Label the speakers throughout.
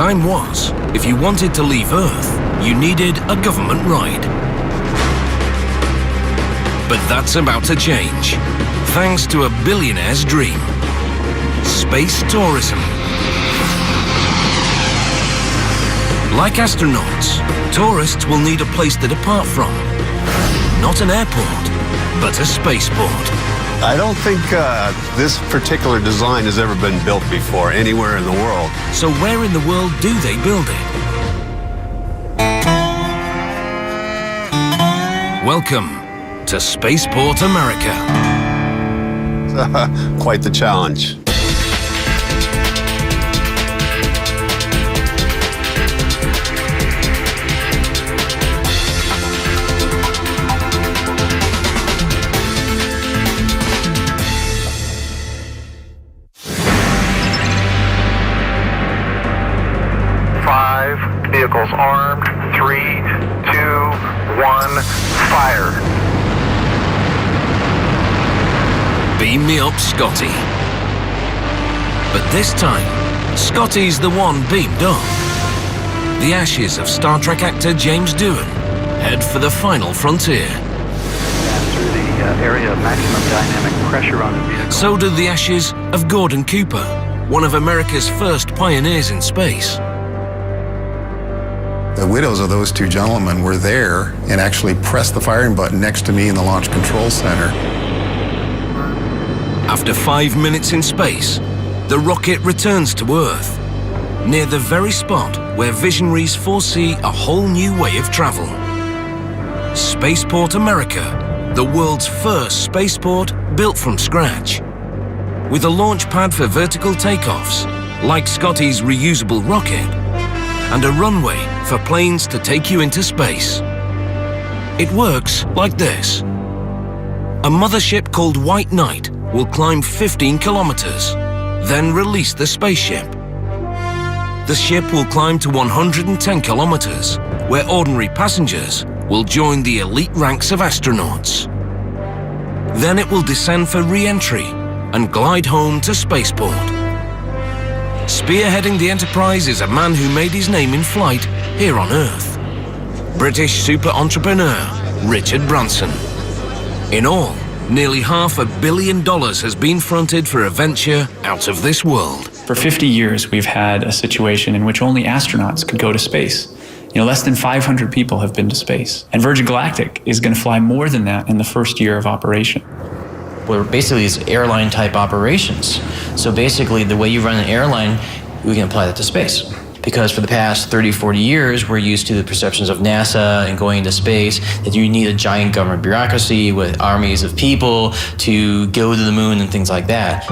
Speaker 1: time was, if you wanted to leave Earth, you needed a government ride. But that's about to change, thanks to a billionaire's dream: space tourism. Like astronauts, tourists will need a place to depart from. Not an airport, but a spaceport.
Speaker 2: I don't think this particular design has ever been built before anywhere in the world.
Speaker 1: So where in the world do they build it? Welcome to Spaceport America.
Speaker 2: Quite the challenge.
Speaker 3: Vehicles armed. 3, 2, 1, fire.
Speaker 1: Beam me up, Scotty. But this time, Scotty's the one beamed up. The ashes of Star Trek actor James Doohan head for the final frontier.
Speaker 3: Through the area of maximum dynamic pressure on the vehicle.
Speaker 1: So do the ashes of Gordon Cooper, one of America's first pioneers in space.
Speaker 4: The widows of those two gentlemen were there and actually pressed the firing button next to me in the Launch Control Center.
Speaker 1: After 5 minutes in space, the rocket returns to Earth, near the very spot where visionaries foresee a whole new way of travel. Spaceport America, the world's first spaceport built from scratch. With a launch pad for vertical takeoffs, like Scotty's reusable rocket, and a runway for planes to take you into space. It works like this. A mothership called White Knight will climb 15 kilometers, then release the spaceship. The ship will climb to 110 kilometers, where ordinary passengers will join the elite ranks of astronauts. Then it will descend for re-entry and glide home to spaceport. Spearheading the Enterprise is a man who made his name in flight here on Earth. British super entrepreneur Richard Branson. In all, nearly $500 million has been fronted for a venture out of this world.
Speaker 5: For 50 years, we've had a situation in which only astronauts could go to space. Less than 500 people have been to space. And Virgin Galactic is going to fly more than that in the first year of operation.
Speaker 6: We're basically these airline type operations. So basically the way you run an airline, we can apply that to space. Because for the past 30, 40 years, we're used to the perceptions of NASA and going into space, that you need a giant government bureaucracy with armies of people to go to the moon and things like that.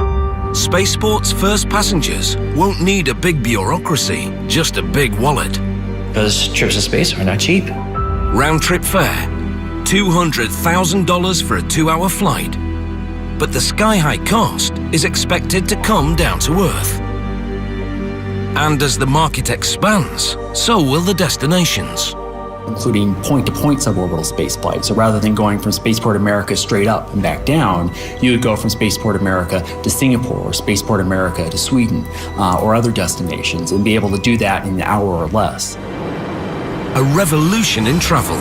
Speaker 1: Spaceport's first passengers won't need a big bureaucracy, just a big wallet.
Speaker 6: Because trips to space are not cheap.
Speaker 1: Round-trip fare, $200,000 for a 2-hour flight. But the sky-high cost is expected to come down to Earth. And as the market expands, so will the destinations.
Speaker 7: Including point-to-point suborbital spaceflight. So rather than going from Spaceport America straight up and back down, you would go from Spaceport America to Singapore or Spaceport America to Sweden or other destinations and be able to do that in an hour or less.
Speaker 1: A revolution in travel.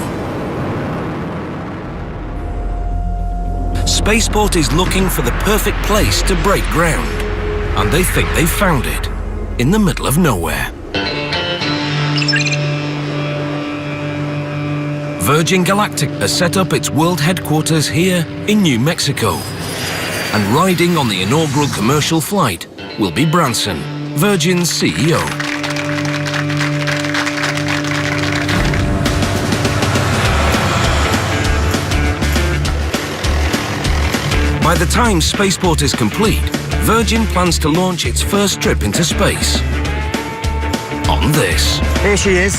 Speaker 1: Spaceport is looking for the perfect place to break ground, and they think they've found it, in the middle of nowhere. Virgin Galactic has set up its world headquarters here in New Mexico, and riding on the inaugural commercial flight will be Branson, Virgin's CEO. By the time Spaceport is complete, Virgin plans to launch its first trip into space. On this.
Speaker 8: Here she is.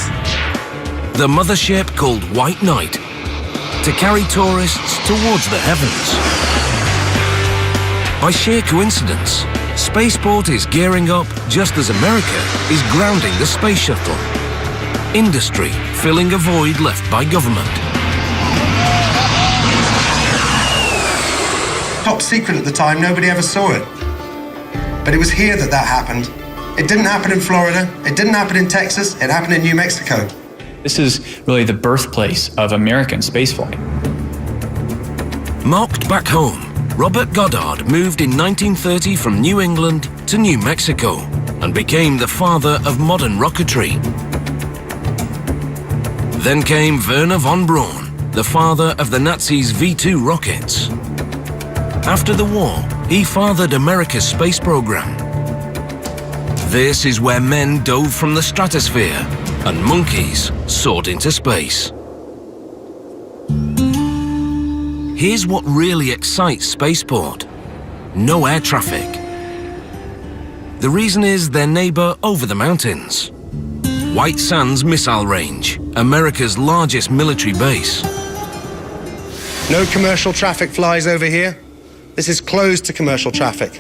Speaker 1: The mothership called White Knight, to carry tourists towards the heavens. By sheer coincidence, Spaceport is gearing up just as America is grounding the space shuttle. Industry filling a void left by government.
Speaker 8: Top secret at the time, nobody ever saw it. But it was here that happened, It didn't happen in Florida. It didn't happen in Texas. It happened in New Mexico.
Speaker 5: This is really the birthplace of American spaceflight.
Speaker 1: Marked back home, Robert Goddard moved in 1930 from New England to New Mexico and became the father of modern rocketry. Then came Werner von Braun, the father of the Nazis' V-2 rockets. After the war, he fathered America's space program. This is where men dove from the stratosphere and monkeys soared into space. Here's what really excites Spaceport: no air traffic. The reason is their neighbor over the mountains. White Sands Missile Range, America's largest military base.
Speaker 8: No commercial traffic flies over here. This is closed to commercial traffic.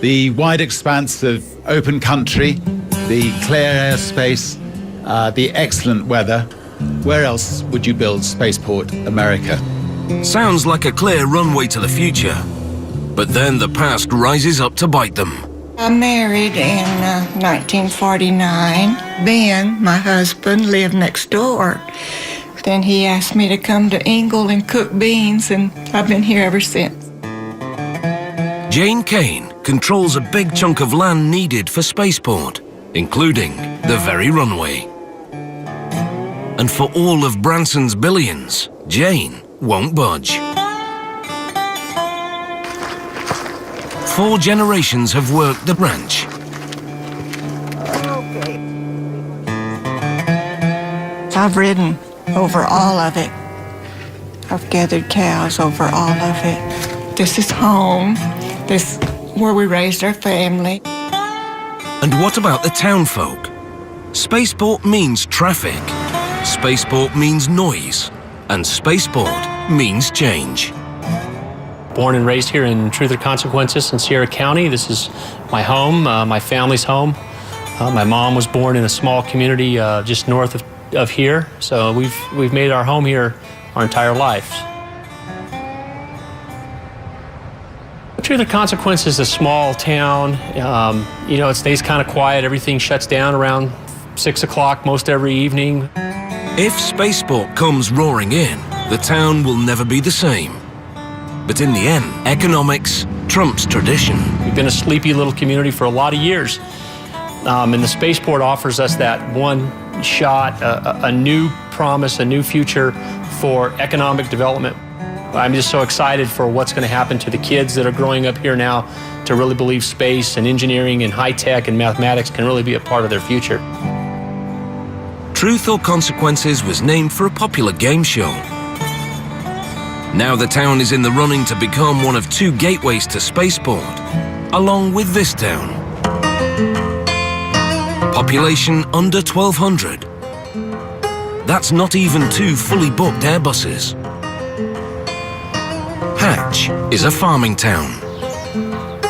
Speaker 9: The wide expanse of open country, the clear airspace, the excellent weather. Where else would you build Spaceport America?
Speaker 1: Sounds like a clear runway to the future. But then the past rises up to bite them.
Speaker 10: I married in 1949. Ben, my husband, lived next door. Then he asked me to come to Ingle and cook beans, and I've been here ever since.
Speaker 1: Jane Kane controls a big chunk of land needed for Spaceport, including the very runway. And for all of Branson's billions, Jane won't budge. 4 generations have worked the ranch.
Speaker 10: I've ridden over all of it. I've gathered cows over all of it. This is home. This is where we raised our family.
Speaker 1: And what about the town folk? Spaceport means traffic. Spaceport means noise. And Spaceport means change.
Speaker 11: Born and raised here in Truth or Consequences in Sierra County. This is my home, my family's home. My mom was born in a small community just north of here, so we've made our home here our entire lives. Truth or Consequences is a small town. It stays kind of quiet. Everything shuts down around 6 o'clock most every evening.
Speaker 1: If Spaceport comes roaring in, the town will never be the same. But in the end, economics trumps tradition.
Speaker 11: We've been a sleepy little community for a lot of years. And the Spaceport offers us that one shot, a new promise, a new future for economic development. I'm just so excited for what's going to happen to the kids that are growing up here now to really believe space and engineering and high tech and mathematics can really be a part of their future.
Speaker 1: Truth or Consequences was named for a popular game show. Now the town is in the running to become one of 2 gateways to Spaceport, along with this town. Population under 1,200. That's not even 2 fully booked Airbuses. Hatch is a farming town,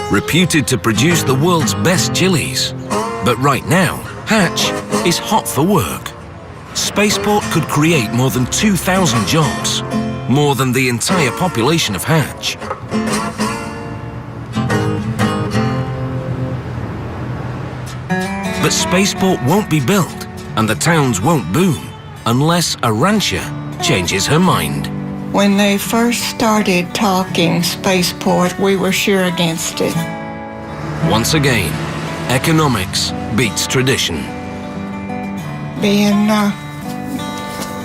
Speaker 1: reputed to produce the world's best chilies. But right now, Hatch is hot for work. Spaceport could create more than 2,000 jobs, more than the entire population of Hatch. But Spaceport won't be built, and the towns won't boom, unless a rancher changes her mind.
Speaker 10: When they first started talking Spaceport, we were sure against it.
Speaker 1: Once again, economics beats tradition.
Speaker 10: Ben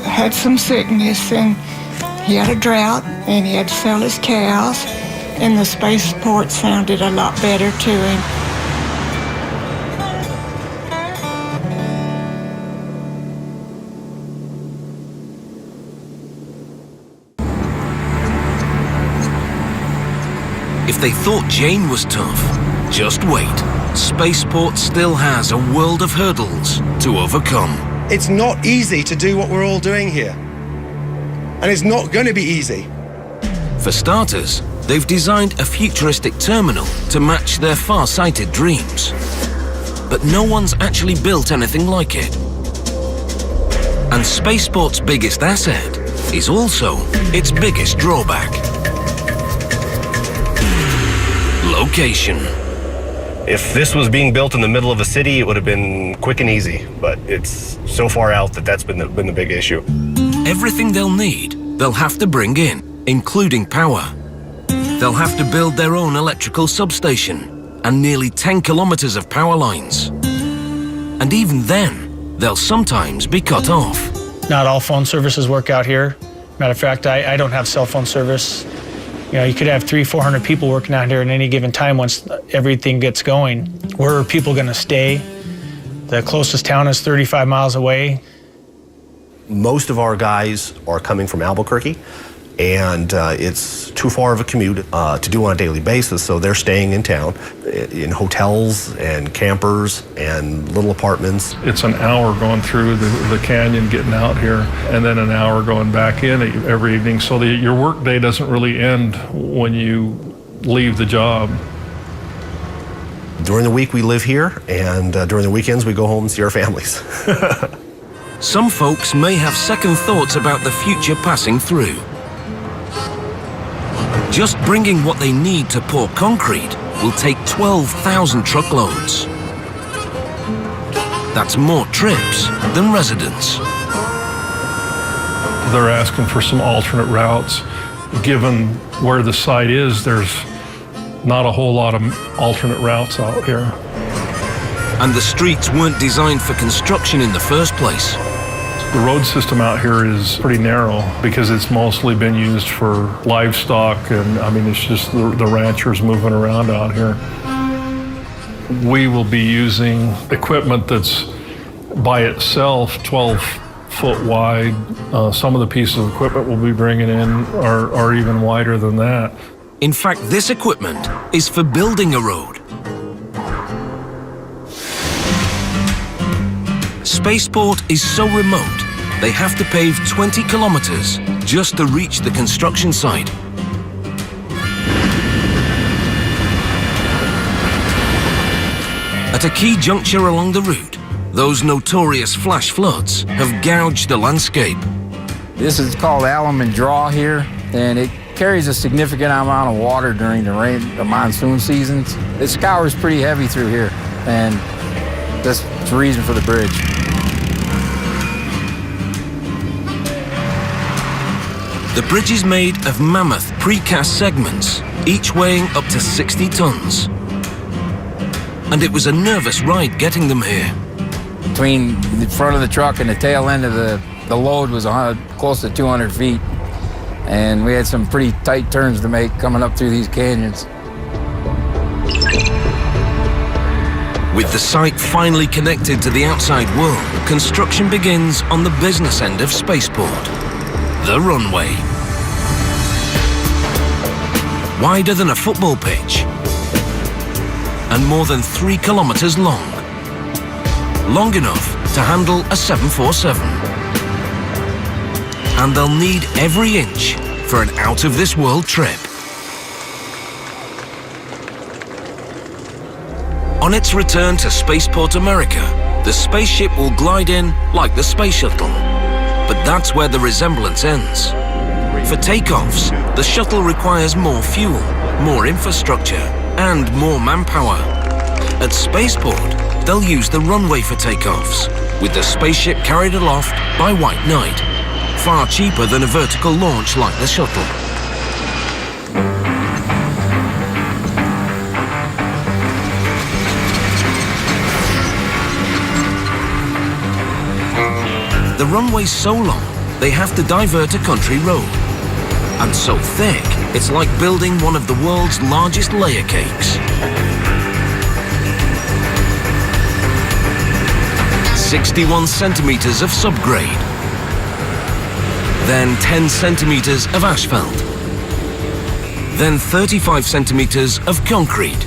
Speaker 10: had some sickness, and he had a drought, and he had to sell his cows, and the Spaceport sounded a lot better to him.
Speaker 1: If they thought Jane was tough, just wait. Spaceport still has a world of hurdles to overcome.
Speaker 8: It's not easy to do what we're all doing here. And it's not going to be easy.
Speaker 1: For starters, they've designed a futuristic terminal to match their far-sighted dreams. But no one's actually built anything like it. And Spaceport's biggest asset is also its biggest drawback. Location.
Speaker 12: If this was being built in the middle of a city, it would have been quick and easy, but it's so far out that that's been the big issue.
Speaker 1: Everything they'll need, they'll have to bring in, including power. They'll have to build their own electrical substation and nearly 10 kilometers of power lines. And even then, they'll sometimes be cut off.
Speaker 13: Not all phone services work out here. Matter of fact, I don't have cell phone service. You know, you could have 300-400 people working out here at any given time once everything gets going. Where are people going to stay? The closest town is 35 miles away.
Speaker 12: Most of our guys are coming from Albuquerque, and it's too far of a commute to do on a daily basis, so they're staying in town in hotels and campers and little apartments.
Speaker 14: It's an hour going through the canyon, getting out here, and then an hour going back in every evening, so your work day doesn't really end when you leave the job.
Speaker 12: During the week we live here, and during the weekends we go home and see our families.
Speaker 1: Some folks may have second thoughts about the future passing through. Just bringing what they need to pour concrete will take 12,000 truckloads. That's more trips than residents.
Speaker 14: They're asking for some alternate routes. Given where the site is, there's not a whole lot of alternate routes out here.
Speaker 1: And the streets weren't designed for construction in the first place.
Speaker 14: The road system out here is pretty narrow because it's mostly been used for livestock, and I mean, it's just the ranchers moving around out here. We will be using equipment that's by itself 12 foot wide. Some of the pieces of equipment we'll be bringing in are even wider than that.
Speaker 1: In fact, this equipment is for building a road. Spaceport is so remote, they have to pave 20 kilometers just to reach the construction site. At a key juncture along the route, those notorious flash floods have gouged the landscape.
Speaker 15: This is called Alum Draw here, and it carries a significant amount of water during the monsoon seasons. It scours pretty heavy through here, and that's the reason for the bridge.
Speaker 1: The bridge is made of mammoth precast segments, each weighing up to 60 tons. And it was a nervous ride getting them here.
Speaker 15: Between the front of the truck and the tail end of the load was close to 200 feet. And we had some pretty tight turns to make coming up through these canyons.
Speaker 1: With the site finally connected to the outside world, construction begins on the business end of Spaceport, the runway. Wider than a football pitch, and more than 3 kilometers long. Long enough to handle a 747. And they'll need every inch for an out-of-this-world trip. On its return to Spaceport America, the spaceship will glide in like the space shuttle. But that's where the resemblance ends. For takeoffs, the shuttle requires more fuel, more infrastructure, and more manpower. At Spaceport, they'll use the runway for takeoffs, with the spaceship carried aloft by White Knight, far cheaper than a vertical launch like the shuttle. The runway's so long, they have to divert a country road. And so thick, it's like building one of the world's largest layer cakes. 61 centimeters of subgrade. Then 10 centimeters of asphalt. Then 35 centimeters of concrete.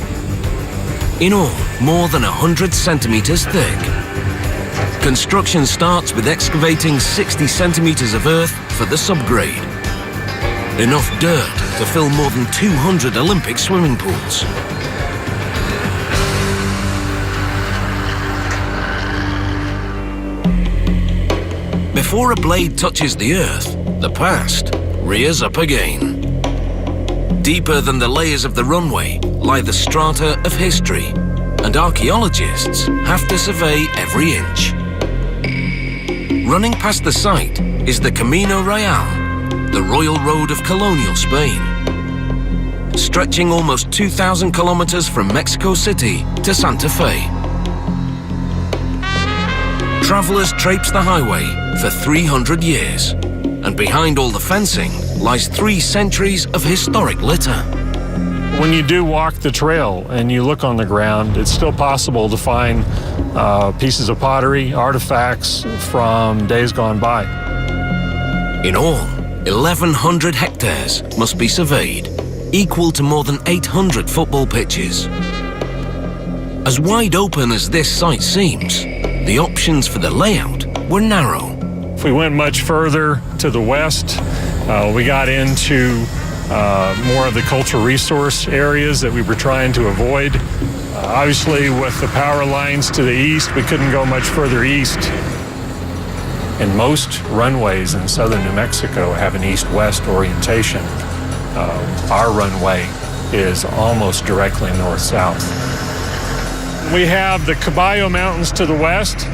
Speaker 1: In all, more than 100 centimeters thick. Construction starts with excavating 60 centimeters of earth for the subgrade. Enough dirt to fill more than 200 Olympic swimming pools. Before a blade touches the earth, the past rears up again. Deeper than the layers of the runway lie the strata of history, and archaeologists have to survey every inch. Running past the site is the Camino Real, the royal road of colonial Spain, stretching almost 2,000 kilometers from Mexico City to Santa Fe. Travelers traipse the highway for 300 years, and behind all the fencing lies 3 centuries of historic litter.
Speaker 14: When you do walk the trail and you look on the ground, it's still possible to find pieces of pottery, artifacts from days gone by.
Speaker 1: In all, 1,100 hectares must be surveyed, equal to more than 800 football pitches. As wide open as this site seems, the options for the layout were narrow.
Speaker 14: If we went much further to the west, we got into more of the cultural resource areas that we were trying to avoid. Obviously, with the power lines to the east, we couldn't go much further east. And most runways in southern New Mexico have an east-west orientation. Our runway is almost directly north-south. We have the Caballo Mountains to the west,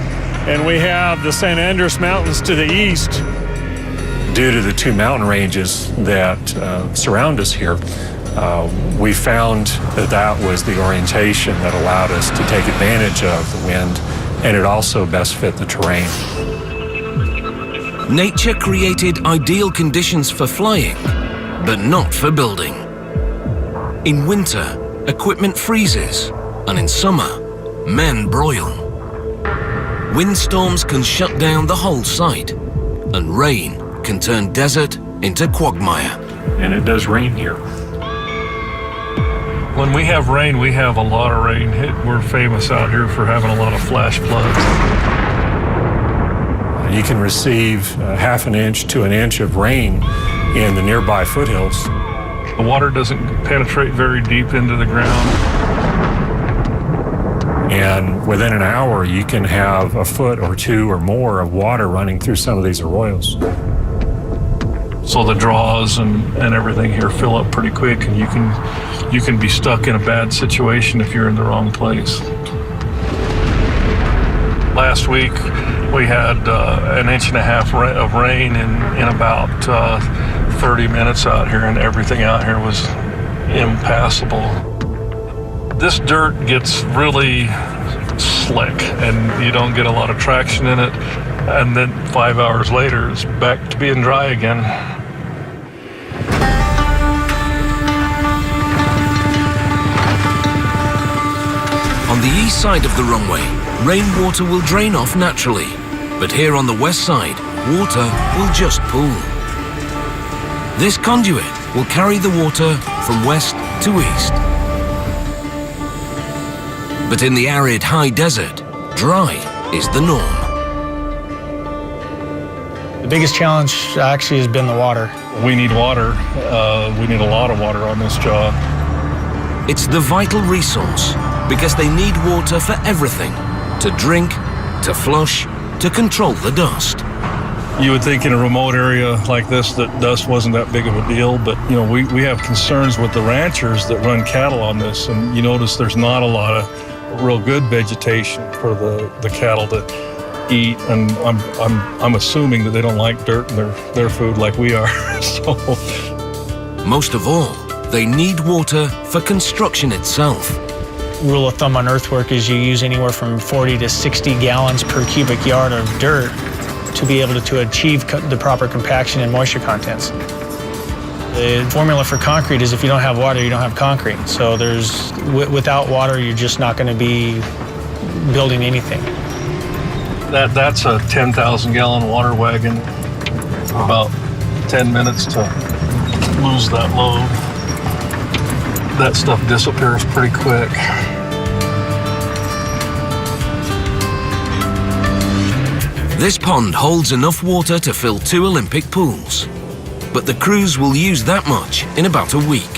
Speaker 14: and we have the San Andres Mountains to the east. Due to the 2 mountain ranges that surround us here, we found that that was the orientation that allowed us to take advantage of the wind, and it also best fit the terrain.
Speaker 1: Nature created ideal conditions for flying, but not for building. In winter, equipment freezes, and in summer, men broil. Windstorms can shut down the whole site, and rain can turn desert into quagmire.
Speaker 14: And it does rain here. When we have rain, we have a lot of rain. We're famous out here for having a lot of flash floods. You can receive half an inch to an inch of rain in the nearby foothills. The water doesn't penetrate very deep into the ground. And within an hour, you can have a foot or 2 or more of water running through some of these arroyos. So the draws and everything here fill up pretty quick, and you can be stuck in a bad situation if you're in the wrong place. Last week we had 1.5 inches of rain in about 30 minutes out here, and everything out here was impassable. This dirt gets really slick and you don't get a lot of traction in it, and then 5 hours later it's back to being dry again.
Speaker 1: On the east side of the runway, rainwater will drain off naturally, but here on the west side, water will just pool. This conduit will carry the water from west to east. But in the arid high desert, dry is the norm.
Speaker 13: The biggest challenge actually has been the water.
Speaker 14: We need water. We need a lot of water on this job.
Speaker 1: It's the vital resource because they need water for everything, to drink, to flush, to control the dust.
Speaker 14: You would think in a remote area like this that dust wasn't that big of a deal, but you know, we have concerns with the ranchers that run cattle on this, and you notice there's not a lot of real good vegetation for the cattle to eat, and I'm assuming that they don't like dirt in their food like we are. So
Speaker 1: most of all, they need water for construction itself.
Speaker 13: Rule of thumb on earthwork is you use anywhere from 40 to 60 gallons per cubic yard of dirt to be able to achieve the proper compaction and moisture contents. The formula for concrete is if you don't have water, you don't have concrete. So without water, you're just not going to be building anything.
Speaker 14: That's a 10,000 gallon water wagon. About 10 minutes to lose that load. That stuff disappears pretty quick.
Speaker 1: This pond holds enough water to fill 2 Olympic pools, but the crews will use that much in about a week.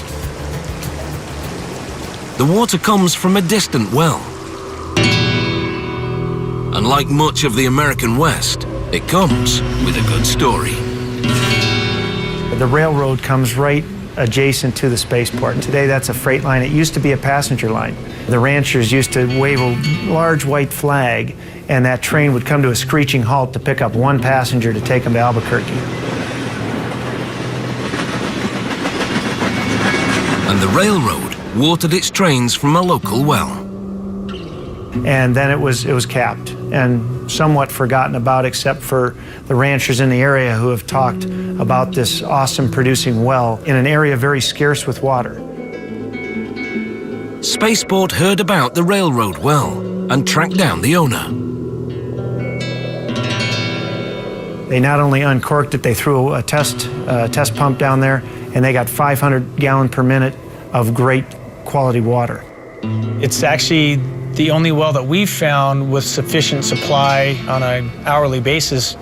Speaker 1: The water comes from a distant well. Unlike much of the American West, it comes with a good story.
Speaker 13: The railroad comes right adjacent to the spaceport. And today that's a freight line. It used to be a passenger line. The ranchers used to wave a large white flag, and that train would come to a screeching halt to pick up one passenger to take him to Albuquerque.
Speaker 1: And the railroad watered its trains from a local well.
Speaker 13: And then it was capped and somewhat forgotten about, except for the ranchers in the area who have talked about this awesome producing well in an area very scarce with water.
Speaker 1: Spaceport heard about the railroad well and tracked down the owner.
Speaker 13: They not only uncorked it, they threw a test pump down there, and they got 500 gallons per minute of great quality water. It's actually the only well that we've found with sufficient supply on an hourly basis.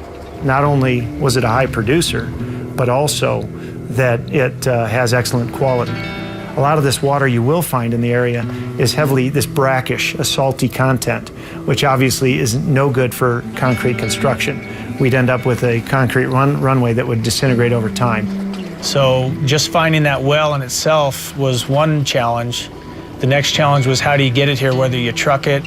Speaker 13: Not only was it a high producer, but also that it has excellent quality. A lot of this water you will find in the area is heavily this brackish, a salty content, which obviously is no good for concrete construction. We'd end up with a concrete runway that would disintegrate over time. So just finding that well in itself was one challenge. The next challenge was, how do you get it here, whether you truck it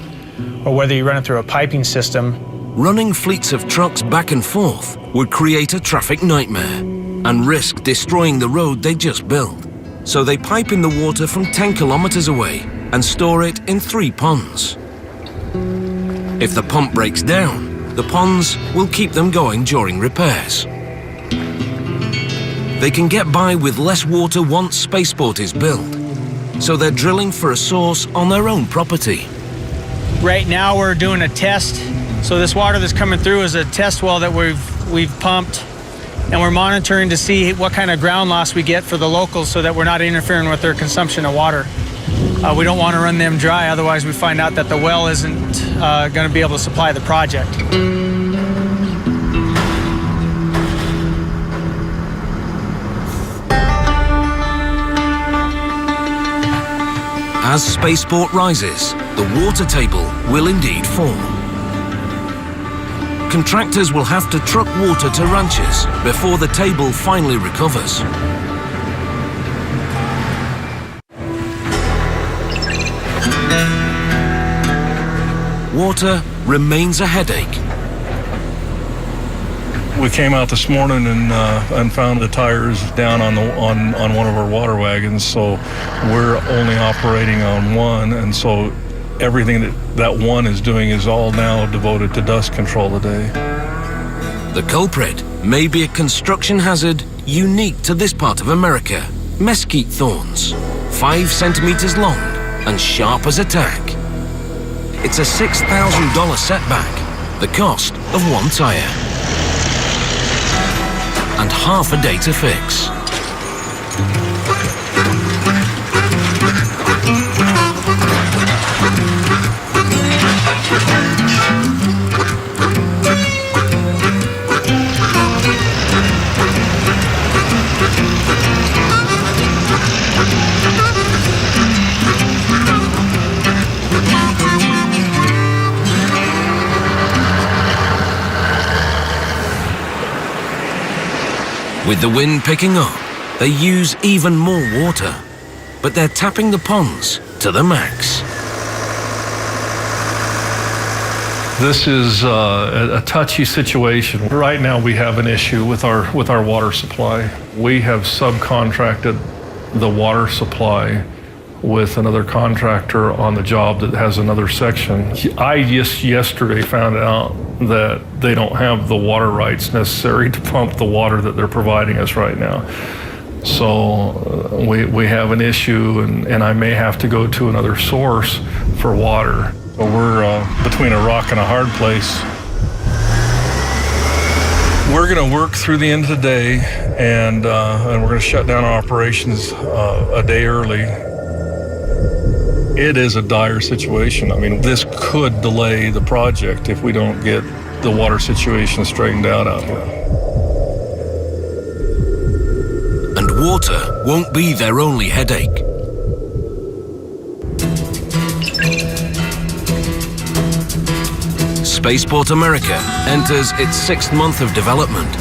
Speaker 13: or whether you run it through a piping system.
Speaker 1: Running fleets of trucks back and forth would create a traffic nightmare and risk destroying the road they just built. So they pipe in the water from 10 kilometers away and store it in 3 ponds. If the pump breaks down, the ponds will keep them going during repairs. They can get by with less water once Spaceport is built, so they're drilling for a source on their own property.
Speaker 13: Right now we're doing a test. So this water that's coming through is a test well that we've pumped, and we're monitoring to see what kind of ground loss we get for the locals so that we're not interfering with their consumption of water. We don't want to run them dry, otherwise we find out that the well isn't going to be able to supply the project.
Speaker 1: As Spaceport rises, the water table will indeed fall. Contractors will have to truck water to ranches before the table finally recovers. Water remains a headache.
Speaker 14: We came out this morning and found the tires down on one of our water wagons, so we're only operating on one, and so everything that one is doing is all now devoted to dust control today.
Speaker 1: The culprit may be a construction hazard unique to this part of America: mesquite thorns, 5 centimeters long and sharp as a tack. It's a $6,000 setback, the cost of 1 tire, and half a day to fix. With the wind picking up, they use even more water, but they're tapping the ponds to the max.
Speaker 14: This is a touchy situation. Right now we have an issue with our water supply. We have subcontracted the water supply with another contractor on the job that has another section. I just yesterday found out that they don't have the water rights necessary to pump the water that they're providing us right now. So we have an issue, and I may have to go to another source for water. So we're between a rock and a hard place. We're going to work through the end of the day, and we're going to shut down our operations a day early. It is a dire situation. I mean, this could delay the project if we don't get the water situation straightened out here.
Speaker 1: And water won't be their only headache. Spaceport America enters its 6th month of development.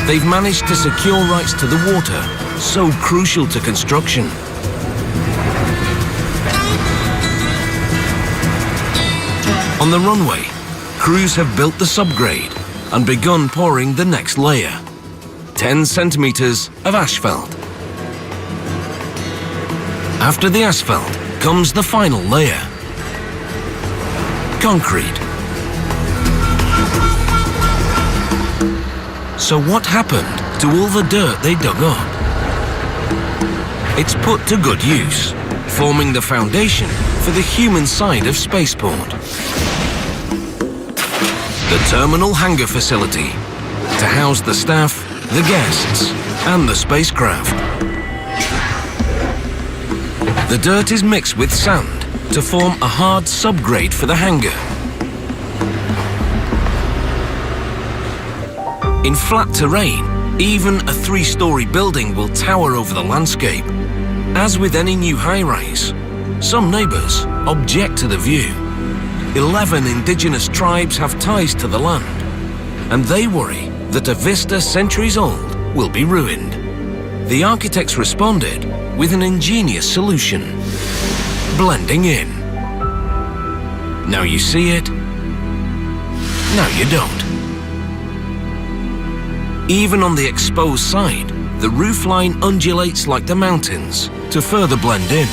Speaker 1: they've managed to secure rights to the water, so crucial to construction. On the runway, crews have built the subgrade and begun pouring the next layer, 10 centimeters of asphalt. After the asphalt comes the final layer, concrete. So what happened to all the dirt they dug up? It's put to good use, forming the foundation for the human side of Spaceport. The terminal hangar facility to house the staff, the guests, and the spacecraft. The dirt is mixed with sand to form a hard subgrade for the hangar. In flat terrain, even a 3-story building will tower over the landscape. As with any new high-rise, some neighbors object to the view. 11 indigenous tribes have ties to the land, and they worry that a vista centuries old will be ruined. The architects responded with an ingenious solution: blending in. Now you see it, now you don't. Even on the exposed side, the roofline undulates like the mountains to further blend in.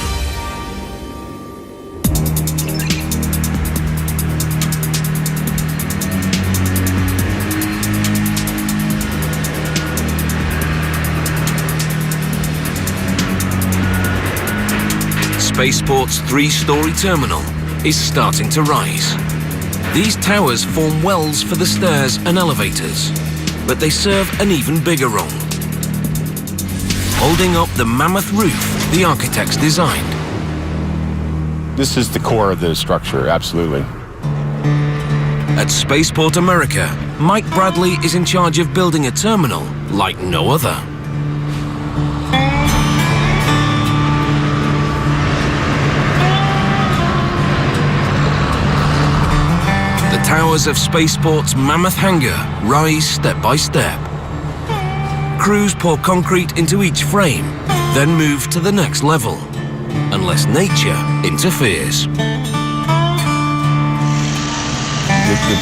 Speaker 1: Spaceport's 3-story terminal is starting to rise. These towers form wells for the stairs and elevators, but they serve an even bigger role, holding up the mammoth roof the architects designed.
Speaker 16: This is the core of the structure, absolutely.
Speaker 1: At Spaceport America, Mike Bradley is in charge of building a terminal like no other. The towers of Spaceport's mammoth hangar rise step by step. Crews pour concrete into each frame, then move to the next level, unless nature interferes.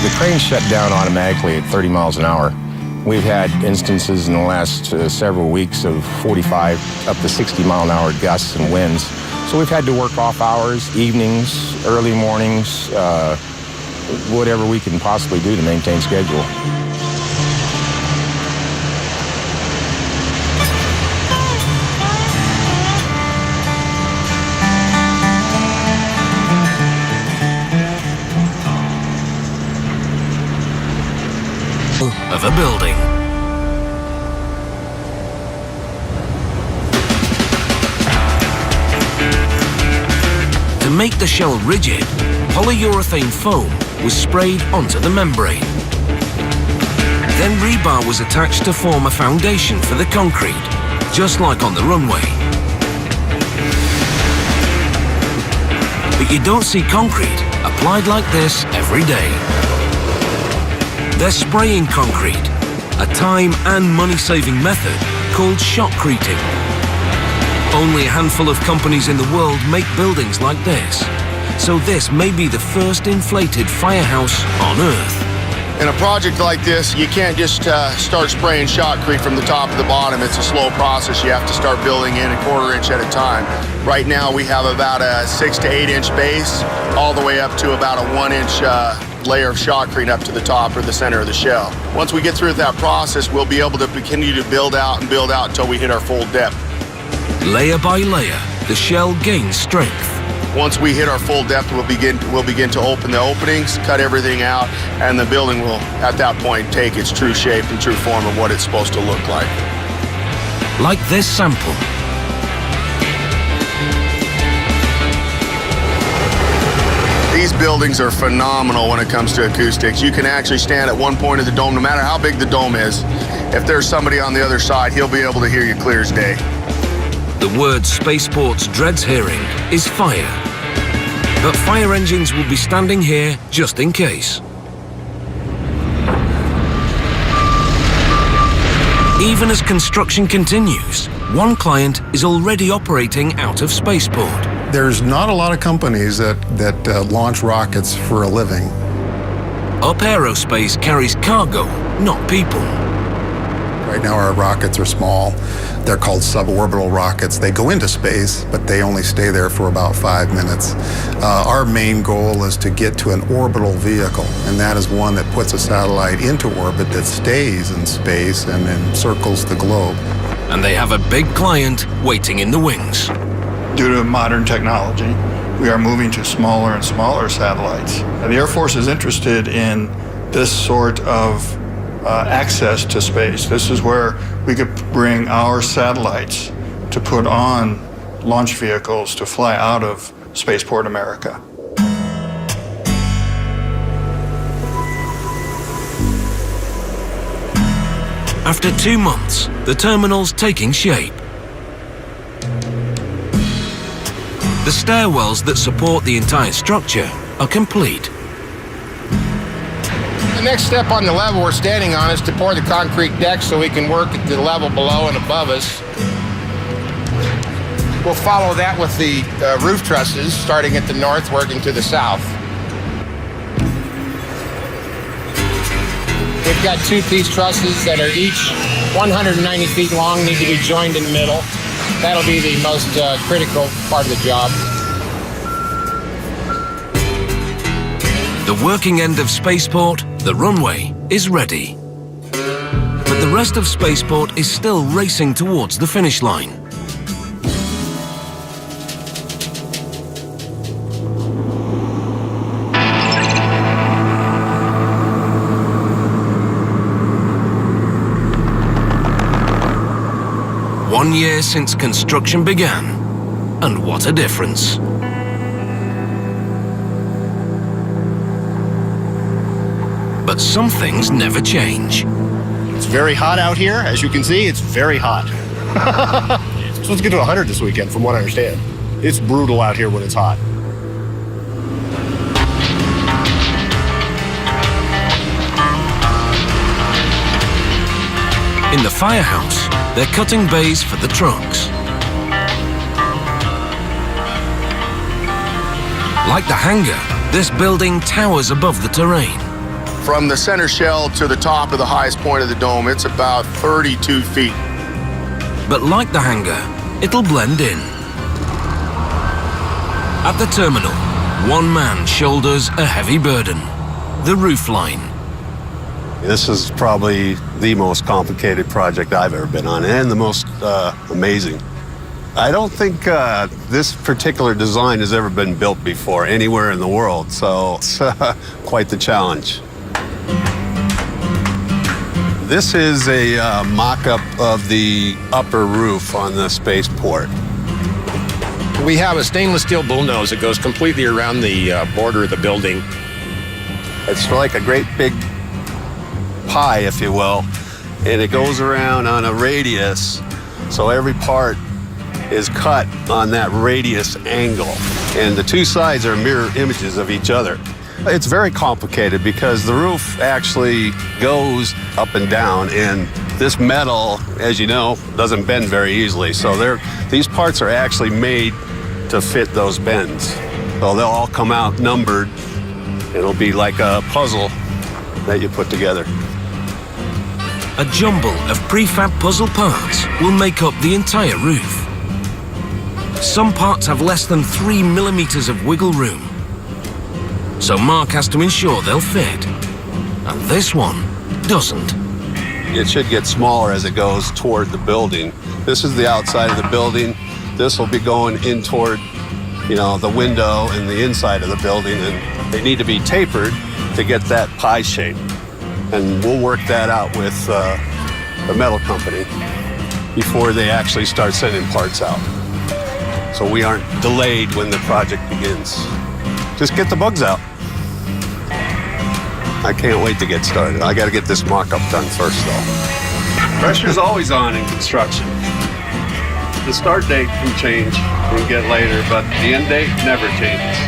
Speaker 16: The crane shut down automatically at 30 miles an hour. We've had instances in the last several weeks of 45 up to 60 mile an hour gusts and winds. So we've had to work off hours, evenings, early mornings, whatever we can possibly do to maintain schedule.
Speaker 1: Of a building. To make the shell rigid, polyurethane foam was sprayed onto the membrane. Then rebar was attached to form a foundation for the concrete, just like on the runway. But you don't see concrete applied like this every day. They're spraying concrete, a time and money-saving method called shotcreting. Only a handful of companies in the world make buildings like this, so this may be the first inflated firehouse on Earth.
Speaker 17: In a project like this, you can't just start spraying shotcrete from the top to the bottom. It's a slow process. You have to start building in a 1/4 inch at a time. Right now, we have about a 6 to 8 inch base, all the way up to about a 1 inch layer of shotcrete up to the top or the center of the shell. Once we get through that process, we'll be able to continue to build out until we hit our full depth.
Speaker 1: Layer by layer, the shell gains strength.
Speaker 17: Once we hit our full depth, we'll begin to open the openings, cut everything out, and the building will, at that point, take its true shape and true form of what it's supposed to look like.
Speaker 1: Like this sample.
Speaker 17: These buildings are phenomenal when it comes to acoustics. You can actually stand at one point of the dome, no matter how big the dome is. If there's somebody on the other side, he'll be able to hear you clear as day.
Speaker 1: The word Spaceport's dreads hearing is fire. But fire engines will be standing here just in case. Even as construction continues, one client is already operating out of Spaceport.
Speaker 4: There's not a lot of companies that launch rockets for a living.
Speaker 1: Up Aerospace carries cargo, not people.
Speaker 4: Right now our rockets are small. They're called suborbital rockets. They go into space, but they only stay there for about 5 minutes. Our main goal is to get to an orbital vehicle, and that is one that puts a satellite into orbit that stays in space and encircles the globe.
Speaker 1: And they have a big client waiting in the wings.
Speaker 18: Due to modern technology, we are moving to smaller and smaller satellites. The Air Force is interested in this sort of access to space. This is where we could bring our satellites to put on launch vehicles to fly out of Spaceport America.
Speaker 1: After 2 months, the terminal's taking shape. The stairwells that support the entire structure are complete.
Speaker 19: The next step on the level we're standing on is to pour the concrete deck so we can work at the level below and above us. We'll follow that with the roof trusses, starting at the north, working to the south. We've got 2-piece trusses that are each 190 feet long, need to be joined in the middle. That'll be the most critical part of the job.
Speaker 1: The working end of Spaceport, the runway, is ready. But the rest of Spaceport is still racing towards the finish line. One year since construction began, and what a difference. But some things never change.
Speaker 12: It's very hot out here. As you can see, it's very hot. It's supposed to get to 100 this weekend, from what I understand. It's brutal out here when it's hot.
Speaker 1: In the firehouse, they're cutting bays for the trucks. Like the hangar, this building towers above the terrain.
Speaker 17: From the center shell to the top of the highest point of the dome, it's about 32 feet.
Speaker 1: But like the hangar, it'll blend in. At the terminal, one man shoulders a heavy burden, the roof line.
Speaker 2: This is probably the most complicated project I've ever been on, and the most amazing. I don't think this particular design has ever been built before anywhere in the world, so it's quite the challenge. This is a mock-up of the upper roof on the spaceport.
Speaker 19: We have a stainless steel bullnose that goes completely around the border of the building.
Speaker 2: It's like a great big pie, if you will, and it goes around on a radius, so every part is cut on that radius angle, and the two sides are mirror images of each other. It's very complicated because the roof actually goes up and down, and this metal, as you know, doesn't bend very easily, so these parts are actually made to fit those bends. So they'll all come out numbered. It'll be like a puzzle that you put together.
Speaker 1: A jumble of prefab puzzle parts will make up the entire roof. Some parts have less than 3 millimeters of wiggle room, so Mark has to ensure they'll fit. And this one doesn't.
Speaker 2: It should get smaller as it goes toward the building. This is the outside of the building. This will be going in toward, the window and the inside of the building, and they need to be tapered to get that pie shape. And we'll work that out with the metal company before they actually start sending parts out, so we aren't delayed when the project begins. Just get the bugs out. I can't wait to get started. I got to get this mock-up done first, though. Pressure's always on in construction. The start date can change and get later, but the end date never changes.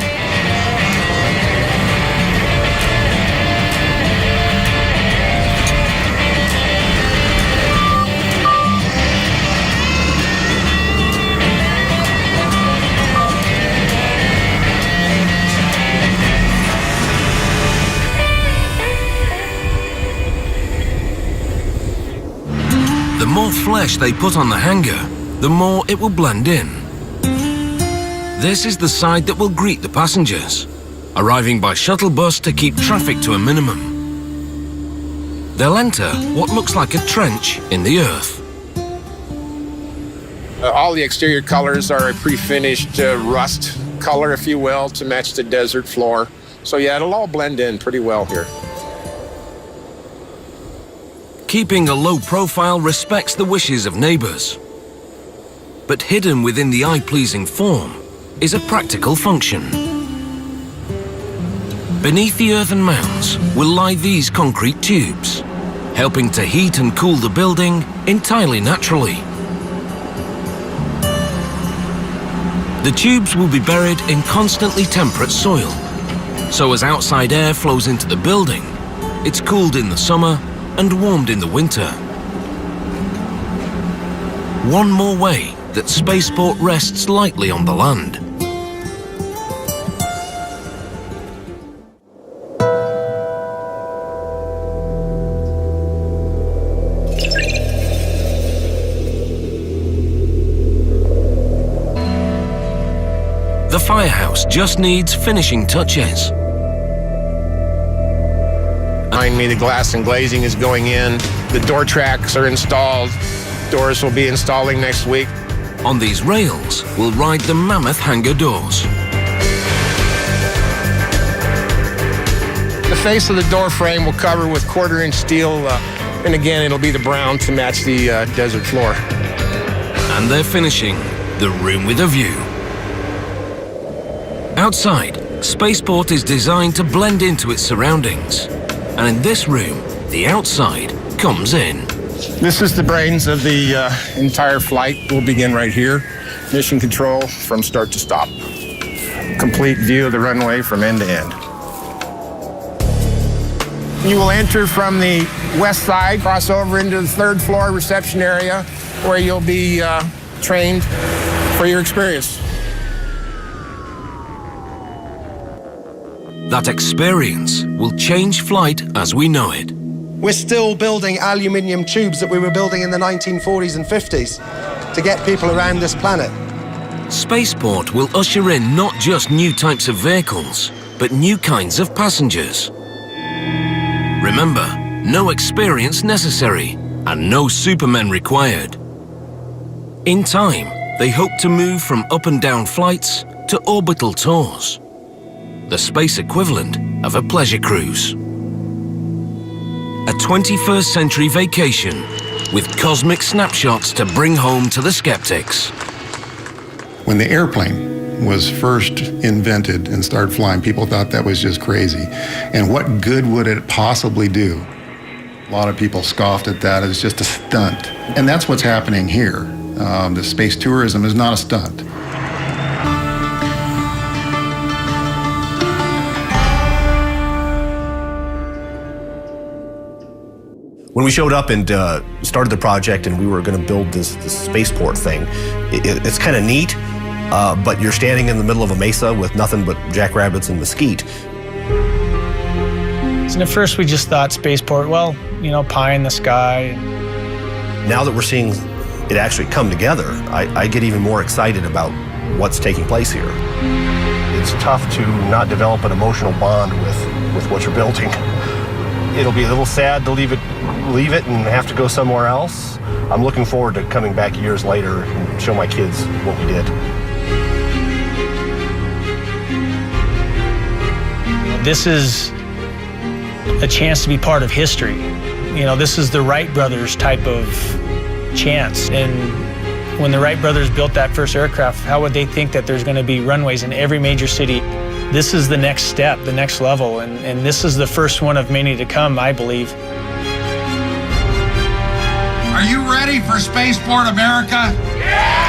Speaker 1: flesh they put on the hangar, the more it will blend in. This is the side that will greet the passengers, arriving by shuttle bus to keep traffic to a minimum. They'll enter what looks like a trench in the earth.
Speaker 19: All the exterior colors are a pre-finished rust color, if you will, to match the desert floor. So yeah, it'll all blend in pretty well here.
Speaker 1: Keeping a low profile respects the wishes of neighbors. But hidden within the eye-pleasing form is a practical function. Beneath the earthen mounds will lie these concrete tubes, helping to heat and cool the building entirely naturally. The tubes will be buried in constantly temperate soil, so as outside air flows into the building, it's cooled in the summer and warmed in the winter. One more way that Spaceport rests lightly on the land. The firehouse just needs finishing touches.
Speaker 19: Behind me, the glass and glazing is going in. The door tracks are installed. Doors will be installing next week.
Speaker 1: On these rails will ride the mammoth hangar doors.
Speaker 19: The face of the door frame will cover with 1/4-inch steel, and again, it'll be the brown to match the desert floor.
Speaker 1: And they're finishing the room with a view. Outside, Spaceport is designed to blend into its surroundings. And in this room, the outside comes in.
Speaker 19: This is the brains of the entire flight. We'll begin right here. Mission control from start to stop. Complete view of the runway from end to end. You will enter from the west side, cross over into the 3rd floor reception area, where you'll be trained for your experience.
Speaker 1: That experience will change flight as we know it.
Speaker 8: We're still building aluminium tubes that we were building in the 1940s and 50s to get people around this planet.
Speaker 1: Spaceport will usher in not just new types of vehicles, but new kinds of passengers. Remember, no experience necessary and no supermen required. In time, they hope to move from up and down flights to orbital tours, the space equivalent of a pleasure cruise. A 21st century vacation with cosmic snapshots to bring home to the skeptics.
Speaker 4: When the airplane was first invented and started flying, people thought that was just crazy. And what good would it possibly do? A lot of people scoffed at that as just a stunt. And that's what's happening here. The space tourism is not a stunt.
Speaker 12: When we showed up and started the project and we were going to build this spaceport thing, it's kind of neat, but you're standing in the middle of a mesa with nothing but jackrabbits and mesquite.
Speaker 13: And at first we just thought spaceport, well, you know, pie in the sky.
Speaker 12: Now that we're seeing it actually come together, I get even more excited about what's taking place here. It's tough to not develop an emotional bond with what you're building. It'll be a little sad to leave it and have to go somewhere else. I'm looking forward to coming back years later and show my kids what we did.
Speaker 13: This is a chance to be part of history. You know, this is the Wright brothers type of chance. And when the Wright brothers built that first aircraft, how would they think that there's going to be runways in every major city? This is the next step, the next level, and this is the first one of many to come, I believe.
Speaker 20: Are you ready for Spaceport America? Yeah!